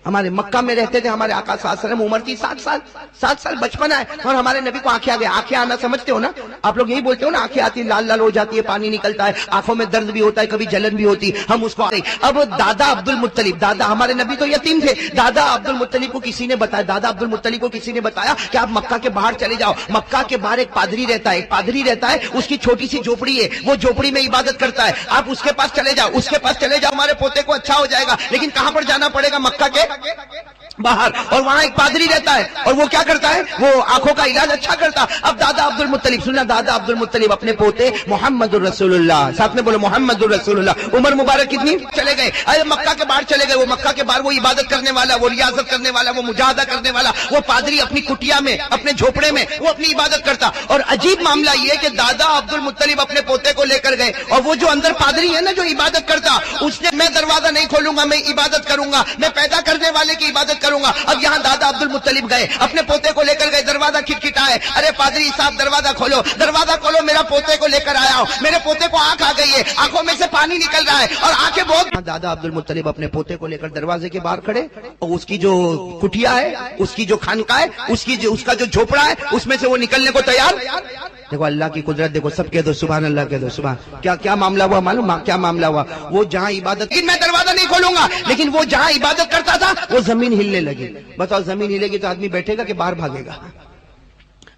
ہمارے مکہ میں رہتے تھے ہمارے آقا صلی اللہ علیہ وسلم، عمر تھی 7 سال. 7 سال بچپن ہے اور ہمارے نبی کو آنکھیں آ گئی. آنکھیں آنا سمجھتے ہو نا آپ لوگ؟ یہی بولتے ہو نا آنکھیں آتی، لال لال ہو جاتی ہے، پانی نکلتا ہے، آنکھوں میں درد بھی ہوتا ہے، کبھی جلن بھی ہوتی. ہم اس کو اب دادا عبد المطلب، دادا ہمارے نبی تو یتیم تھے. دادا عبد المطلب کو کسی نے بتایا، دادا عبد المطلب کو کسی نے بتایا کہ آپ مکہ کے باہر چلے جاؤ. مکہ کے باہر ایک پادری رہتا ہے، اس کی چھوٹی سی جھوپڑی ہے، وہ جھوپڑی میں عبادت کرتا ہے. آپ اس کے پاس چلے جاؤ، ہمارے پوتے کو اچھا ہو جائے گا. لیکن کہاں پر جانا پڑے گا؟ باہر، اور وہاں ایک پادری رہتا ہے اور وہ کیا کرتا ہے، وہ آنکھوں کا علاج اچھا کرتا. اب دادا عبد المطلب، سننا، دادا عبد المطلب اپنے پوتے محمد الرسول اللہ، ساتھ میں بولو محمد الرسول اللہ، عمر مبارک کتنی چلے گئے، ارے مکہ کے باہر چلے گئے. وہ مکہ کے باہر وہ عبادت کرنے والا، وہ ریاضت کرنے والا، وہ مجاہدہ کرنے والا، وہ پادری اپنی کٹیا میں، اپنے جھوپڑے میں وہ اپنی عبادت کرتا. اور عجیب معاملہ یہ کہ دادا عبد المطلب اپنے پوتے کو لے کر گئے، اور وہ جو اندر پادری ہے نا جو عبادت کرتا، اس نے میں دروازہ نہیں کھولوں گا، میں عبادت کروں گا، میں پیدا کرنے والے کی عبادت کروں گا. اب یہاں دادا عبد المطلب گئے، اپنے پوتے کو لے کر گئے، دروازہ کھٹکھٹائے، ارے پادری صاحب دروازہ کھولو، دروازہ کھولو، میرا پوتے کو لے کر آیا ہوں، میرے پوتے کو آنکھ آ گئی ہے، آنکھوں میں سے پانی نکل رہا ہے اور آنکھیں بہت. دادا عبد المطلب اپنے پوتے کو لے کر دروازے کے باہر کھڑے، اور اس کی جو کٹیا ہے، اس کی جو خانقاہ ہے، اس کا جو جھوپڑا ہے، اس میں سے وہ نکلنے کو تیار. دیکھو اللہ کی قدرت، دیکھو سب کہہ دو سبحان اللہ، کہہ دو سبحان. کیا معاملہ ہوا معلوم، کیا معاملہ ہوا؟ وہ جہاں عبادت، میں دروازہ نہیں کھولوں گا، لیکن وہ جہاں عبادت کرتا تھا وہ زمین ہلنے لگی. بتاؤ زمین ہلے گی تو آدمی بیٹھے گا کہ باہر بھاگے گا؟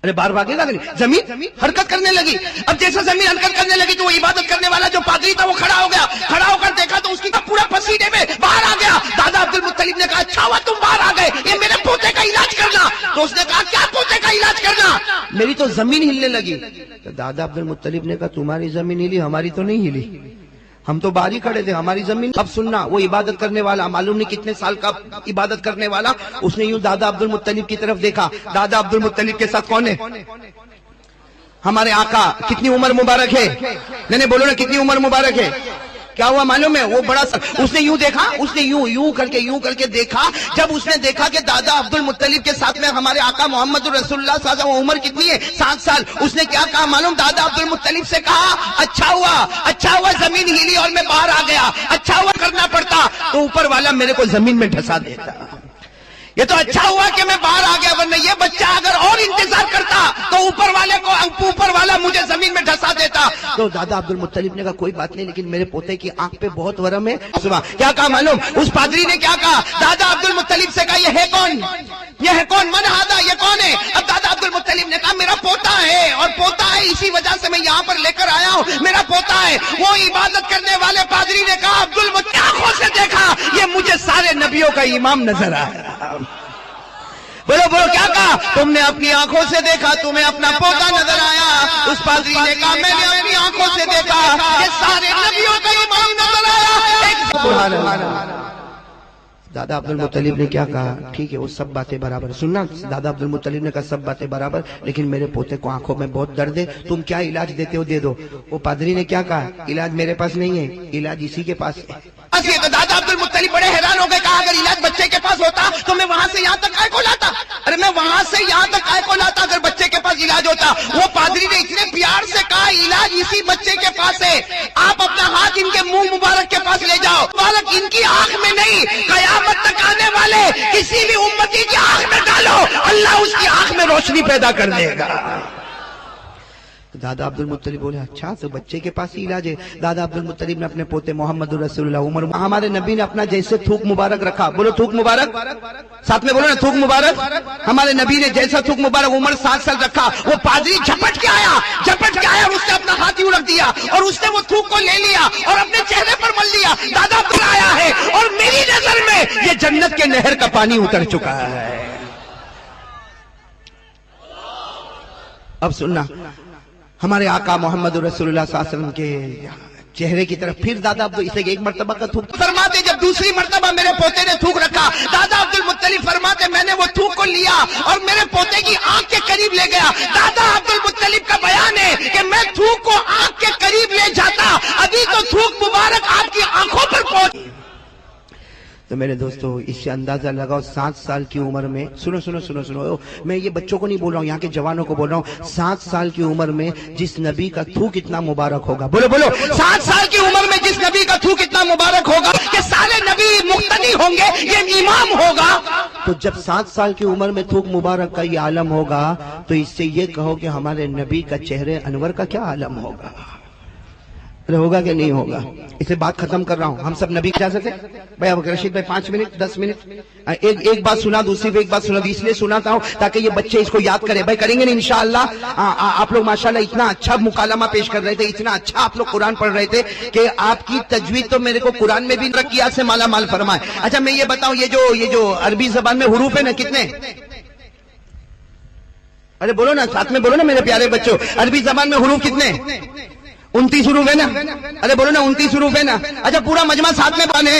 ارے باہر بھاگے گا کہ نہیں؟ زمین حرکت کرنے لگی. اب جیسا زمین حرکت کرنے لگی تو وہ عبادت کرنے والا جو پادری تھا وہ کھڑا ہو گیا، کھڑا ہو کر دیکھا تو اس کی پورا پسینے میں باہر آ گیا. دادا عبد المطلب نے کہا اچھا ہوا تم باہر آ گئے، یہ میرے پوتے کا علاج کرنا. تو اس نے کہا کیا پوتے کا علاج کرنا؟ میری تو زمین ہلنے لگی. تو دادا عبد المطلب نے کہا تمہاری زمین ہلی، ہماری تو نہیں ہلی، ہم تو باہر ہی کھڑے تھے، ہماری زمین. اب سننا، وہ عبادت کرنے والا معلوم نہیں کتنے سال کا عبادت کرنے والا، اس نے یوں دادا عبد المطلب کی طرف دیکھا. دادا عبد المطلب کے ساتھ کون ہے؟ ہمارے آقا. کتنی عمر مبارک ہے؟ نہیں بولو نا، کتنی عمر مبارک ہے؟ کیا ہوا معلوم ہے؟ وہ بڑا اس نے یوں دیکھا، اس نے یوں کر کے دیکھا. جب اس نے دیکھا کہ دادا عبد المطلب کے ساتھ میں ہمارے آقا محمد رسول اللہ صلی اللہ علیہ وسلم، عمر کتنی ہے؟ 7 سال. اس نے کیا کہا معلوم؟ دادا عبد المطلب سے کہا اچھا ہوا زمین ہلی اور میں باہر آ گیا، اچھا ہوا کرنا پڑتا تو اوپر والا میرے کو زمین میں ڈھسا دیتا. یہ تو اچھا ہوا کہ میں باہر آ گیا، ورنہ یہ بچہ اگر اور انتظار کرتا تو اوپر والا مجھے زمین میں ڈھسا دیتا. تو دادا عبد المطلب نے کہا کوئی بات نہیں، لیکن میرے پوتے کی آنکھ پہ بہت ورم ہے. کیا کہا معلوم؟ اس پادری نے کیا کہا؟ دادا عبد المطلب سے کہا یہ ہے کون؟ من ہادا، یہ کون ہے؟ اب دادا عبد المطلب نے کہا میرا پوتا ہے، اور پوتا ہے اسی وجہ سے میں یہاں پر لے کر آیا ہوں، میرا پوتا ہے. وہ عبادت کرنے والے پادری نے کہا عبد المطلب آنکھوں سے دیکھا، یہ مجھے سارے نبیوں کا امام نظر آیا. بولو کیا کہا؟ تم نے اپنی آنکھوں سے دیکھا، تمہیں اپنا پوتا نظر آیا. اس پادری نے کہا میں نے اپنی آنکھوں سے دیکھا کہ سارے نبیوں کا امام نظر آیا. دادا عبد المطلب نے کیا کہا؟ ٹھیک ہے وہ سب باتیں برابر. سننا، دادا عبد المطلب نے کہا سب باتیں برابر، لیکن میرے پوتے کو آنکھوں میں بہت درد ہے، تم کیا علاج دیتے ہو دے دو. وہ پادری نے کیا کہا؟ علاج میرے پاس نہیں ہے، علاج اسی کے پاس ہے. تو دادا عبد المطلب بڑے حیران ہو گئے، کہا اگر علاج بچے کے پاس ہوتا تو میں وہاں سے یہاں تک آئے کو لاتا. ارے میں وہاں سے یہاں تک آئے کو لاتا اگر بچے کے پاس علاج ہوتا. وہ پادری نے اتنے پیار سے کہا علاج اسی بچے کے پاس ہے، آپ اپنا ہاتھ ان کے منہ مبارک کے پاس لے جاؤ. مبارک ان کی آنکھ میں نہیں، قیامت تک آنے والے کسی بھی امتی کی آنکھ میں ڈالو، اللہ اس کی آنکھ میں روشنی پیدا کر دے گا. دادا عبد المطلب بولے اچھا تو بچے کے پاس ہی علاج ہے. دادا عبد المطلب نے اپنے پوتے محمد رسول اللہ عمر، ہمارے نبی نے اپنا جیسے تھوک مبارک رکھا، بولو تھوک مبارک، ساتھ میں بولو نا تھوک مبارک. ہمارے نبی نے جیسا تھوک مبارک عمر 7 سال رکھا. وہ پادری جھپٹ کے آیا اور اس نے اپنا ہاتھ یوں رکھ دیا اور اس نے وہ تھوک کو لے لیا اور اپنے چہرے پر مل لیا. دادا عبد آیا ہے اور میری نظر میں یہ جنت کے نہر کا پانی اتر چکا ہے. اب سننا، ہمارے آقا محمد رسول اللہ صلی اللہ علیہ وسلم کے چہرے کی طرف پھر دادا عبد اسے ایک مرتبہ کا تھوک فرماتے. جب دوسری مرتبہ میرے پوتے نے تھوک رکھا، دادا عبد المطلب فرماتے میں نے وہ تھوک کو لیا اور میرے پوتے کی آنکھ کے قریب لے گیا. دادا عبد المطلب کا بیان ہے کہ میں تھوک کو آنکھ کے قریب لے جاتا، ابھی تو تھوک مبارک آپ کی آنکھوں پر پہنچ. تو میرے دوستو اس سے اندازہ لگاؤ 7 سال کی عمر میں، سنو میں یہ بچوں کو نہیں بول رہا ہوں، یہاں کے جوانوں کو بول رہا ہوں. 7 سال کی عمر میں جس نبی کا تھوک اتنا مبارک ہوگا، بولو 7 سال کی عمر میں جس نبی کا تھوک اتنا مبارک ہوگا کہ سارے نبی مقتدی ہوں گے، یہ امام ہوگا. تو جب 7 سال کی عمر میں تھوک مبارک کا یہ عالم ہوگا تو اس سے یہ کہو کہ ہمارے نبی کا چہرے انور کا کیا عالم ہوگا. ارے ہوگا کہ نہیں ہوگا؟ اسے بات ختم کر رہا ہوں. ہم سب نبی کی اجازت ہے بھائی؟ اب رشید بھائی 5 منٹ 10 منٹ ایک بات سنا دو، صرف ایک بات سنا دو. اس لیے سناتا ہوں تاکہ یہ بچے اس کو یاد کریں. بھائی کریں گے نا انشاءاللہ. آپ لوگ ماشاءاللہ اتنا اچھا مکالمہ پیش کر رہے تھے، اتنا اچھا آپ لوگ قرآن پڑھ رہے تھے کہ آپ کی تجوید تو میرے کو قرآن میں بھی ترقیات سے مالا مال فرمائے. اچھا میں یہ بتاؤں، یہ جو عربی زبان میں حروف ہے نا کتنے؟ ارے بولو نا، ساتھ میں بولو نا میرے پیارے بچوں. عربی زبان میں حروف کتنے؟ 29 حروف ہے نا. ارے بولو نا 29 حروف ہے نا. اچھا پورا مجمع ساتھ میں بنے.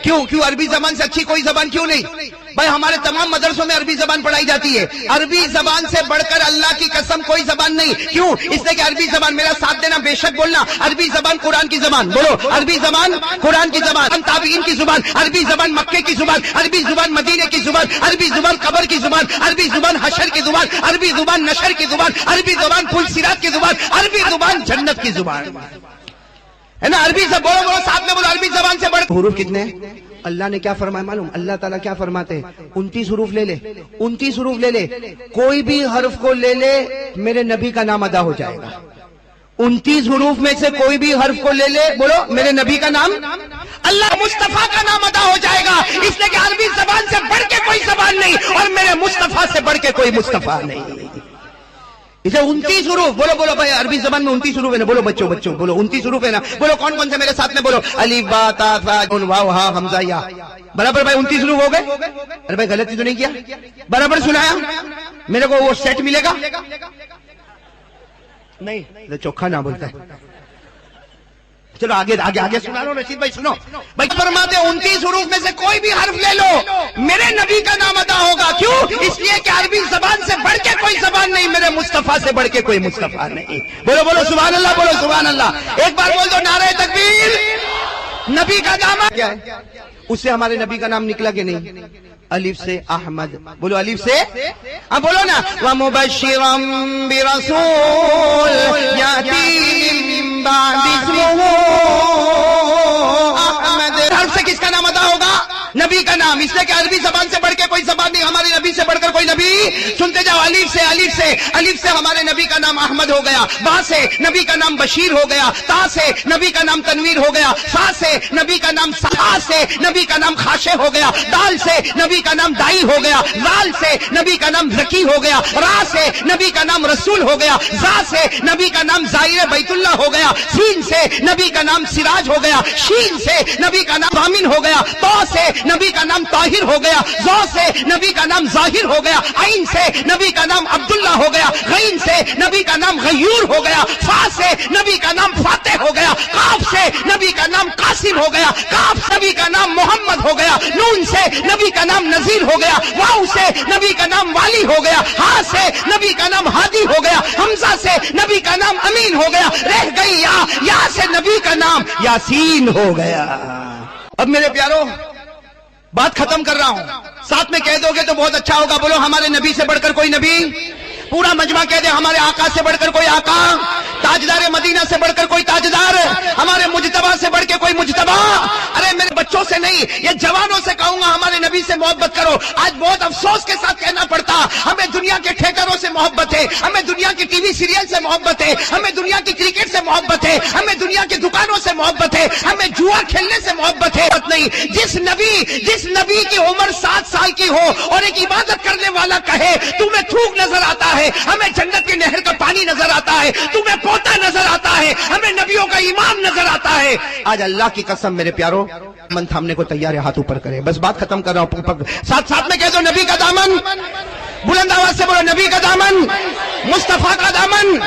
کیوں عربی زبان سے اچھی کوئی زبان کیوں نہیں؟ بھائی ہمارے تمام مدرسوں میں عربی زبان پڑھائی جاتی ہے. عربی زبان سے بڑھ کر اللہ کی قسم کوئی زبان نہیں. کیوں؟ اس لیے کہ عربی زبان، میرا ساتھ دینا بے شک بولنا، عربی زبان قرآن کی زبان. بولو عربی زبان قرآن کی زبان، تابعین کی زبان، عربی زبان مکے کی زبان، عربی زبان مدینے کی زبان، عربی زبان قبر کی زبان، عربی زبان حشر کی زبان، عربی زبان نشر کی زبان، عربی زبان پل صراط کی زبان، عربی زبان جنت کی زبان ہے نا. عربی سے بولو ساتھ میں بولو، عربی زبان سے بڑھ. حروف کتنے ہیں؟ اللہ نے کیا فرمایا معلوم؟ اللہ تعالیٰ کیا فرماتے ہیں؟ 29 حروف لے لے، 29 حروف لے لے، کوئی بھی حرف کو لے لے میرے نبی کا نام ادا ہو جائے گا. 29 حروف میں سے کوئی بھی حرف کو لے لے، بولو میرے نبی کا نام، اللہ مصطفیٰ کا نام ادا ہو جائے گا. اس لیے کہ عربی زبان سے بڑھ کے کوئی زبان نہیں اور میرے مصطفیٰ سے بڑھ کے کوئی مصطفیٰ نہیں. اسے 29 حروف. بولو بھائی عربی زبان میں 29 حروف ہے نا. بولو بچوں بولو 29 حروف ہے نا. بولو کون سے میرے ساتھ میں بولو، الف با تا ثا جیم واو ہا حمزہ یا. برابر بھائی 29 حروف ہو گئے. ارے بھائی غلطی تو نہیں کیا؟ برابر سنایا میرے کو؟ وہ سیٹ ملے گا نہیں؟ چوکھا نہ بولتا ہے. چلو آگے سنا لو رشید بھائی. سنو بھائی فرماتے 29 حروف میں سے کوئی بھی حرف لے لو میرے نبی کا نام ادا ہوگا. کیوں؟ اس لیے کہ عربی زبان سے بڑھ کے کوئی زبان نہیں، میرے مصطفیٰ سے بڑھ کے کوئی مصطفیٰ نہیں. بولو سبحان اللہ، بولو سبحان اللہ. ایک بار بول دو نعرہ تکبیر. نبی کا نام کیا ہے؟ اس سے ہمارے نبی کا نام نکلا کہ نہیں؟ الف سے احمد. بولو الف سے، بولو نا وَمُبَشِّرًا بِرَسُولٍ يَأْتِي مِن بَعْدِ اسْمُهُ احمد. حرف سے کس کا نام ادا ہوگا؟ نبی کا نام. اس لیے کہ عربی زبان سے بڑھ کے کوئی زبان نہیں، ہمارے نبی سے بڑھ کر کوئی نبی. سنتے جاؤ، الف سے ہمارے نبی کا نام احمد ہو گیا، با سے نبی کا نام بشیر ہو گیا، تا سے نبی کا نام تنویر ہو گیا، سا سے نبی کا نام سا سے نبی کا نام خاشع ہو گیا، دال سے نبی کا نام دائی ہو گیا، زال سے نبی کا نام زکی ہو گیا، را سے نبی کا نام رسول ہو گیا، زا سے نبی کا نام زائر بیت اللہ ہو گیا، سین سے نبی کا نام سراج ہو گیا، شین سے نبی کا نام ضامن ہو گیا، تو سے نبی کا نام طاہر ہو گیا، زو سے نبی کا نام ظاہر ہو گیا، عین سے نبی کا نام عبداللہ ہو گیا، غین سے نبی کا نام غیور ہو گیا، فا سے نبی کا نام فاتح ہو گیا، قاف سے نبی کا نام قاسم ہو گیا، کاف سے نبی کا نام محمد ہو گیا، نون سے نبی کا نام نذیر ہو گیا، واو سے نبی کا نام والی ہو گیا، ہا سے نبی کا نام ہادی ہو گیا، حمزہ سے نبی کا نام امین ہو گیا، رہ گئی یا سے نبی کا نام یاسین ہو گیا. اب میرے پیارو بات ختم کر رہا ہوں، ساتھ میں کہہ دو گے تو بہت اچھا ہوگا. بولو ہمارے نبی سے بڑھ کر کوئی نبی. پورا مجمع کہہ دے ہمارے آقا سے بڑھ کر کوئی آقا، تاجدار مدینہ سے بڑھ کر کوئی تاجدار، ہمارے مجتبی سے بڑھ کے کوئی مجتبی. ارے میرے بچوں سے نہیں، یہ جوانوں سے کہوں گا ہمارے نبی سے محبت کرو. آج بہت افسوس کے ساتھ کہنا پڑتا، ہمیں دنیا کے ٹھیکروں سے محبت ہے، ہمیں دنیا کی ٹی وی سیریل سے محبت ہے، ہمیں دنیا کی کرکٹ سے محبت ہے، ہمیں دنیا کی دکانوں سے محبت ہے، ہمیں جوا کھیلنے سے محبت ہے. نہیں، جس نبی کی عمر 7 سال کی ہو اور ایک عبادت کرنے والا کہے تمہیں تھوک نظر آتا ہے، ہمیں جنت کی نہر کا پانی نظر آتا ہے، تمہیں پوتا نظر آتا ہے، ہمیں نبیوں کا امام نظر آتا ہے. آج اللہ کی قسم میرے پیارو من تھامنے کو تیار ہے، ہاتھ اوپر کرے. بس بات ختم کر رہا ہوں. ساتھ میں کہہ دو نبی کا دامن، بلند آواز سے بولو نبی کا دامن، مصطفیٰ کا دامن.